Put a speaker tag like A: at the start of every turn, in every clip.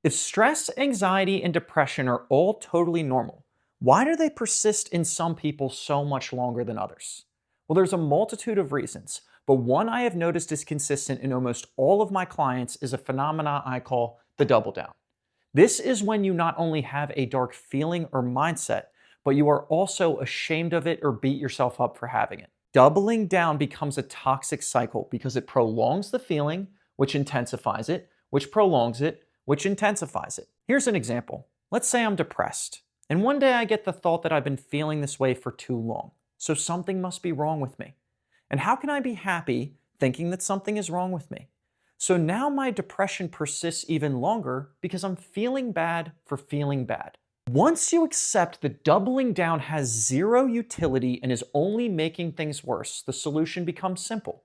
A: If stress, anxiety, and depression are all totally normal, why do they persist in some people so much longer than others? Well, there's a multitude of reasons, but one I have noticed is consistent in almost all of my clients is a phenomena I call the double down. This is when you not only have a dark feeling or mindset, but you are also ashamed of it or beat yourself up for having it. Doubling down becomes a toxic cycle because it prolongs the feeling, which intensifies it, which prolongs it, which intensifies it. Here's an example. Let's say I'm depressed, and one day I get the thought that I've been feeling this way for too long, so something must be wrong with me. And how can I be happy thinking that something is wrong with me? So now my depression persists even longer because I'm feeling bad for feeling bad. Once you accept that doubling down has zero utility and is only making things worse, the solution becomes simple.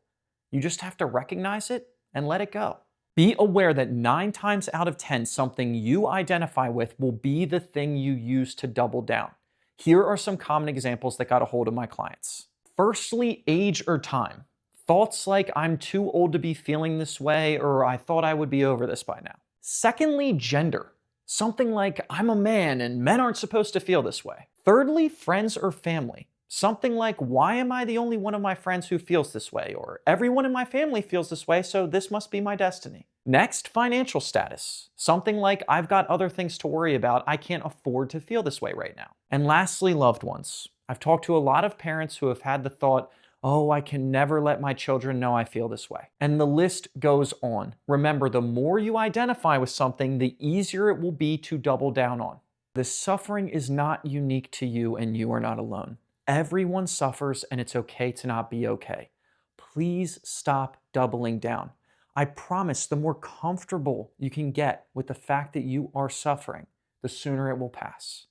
A: You just have to recognize it and let it go. Be aware that 9 times out of 10, something you identify with will be the thing you use to double down. Here are some common examples that got a hold of my clients. Firstly, age or time. Thoughts like, I'm too old to be feeling this way, or I thought I would be over this by now. Secondly, gender. Something like, I'm a man and men aren't supposed to feel this way. Thirdly, friends or family. Something like, why am I the only one of my friends who feels this way? Or everyone in my family feels this way, so this must be my destiny. Next, financial status. Something like, I've got other things to worry about. I can't afford to feel this way right now. And lastly, loved ones. I've talked to a lot of parents who have had the thought, oh, I can never let my children know I feel this way. And the list goes on. Remember, the more you identify with something, the easier it will be to double down on. The suffering is not unique to you and you are not alone. Everyone suffers and it's okay to not be okay. Please stop doubling down. I promise the more comfortable you can get with the fact that you are suffering, the sooner it will pass.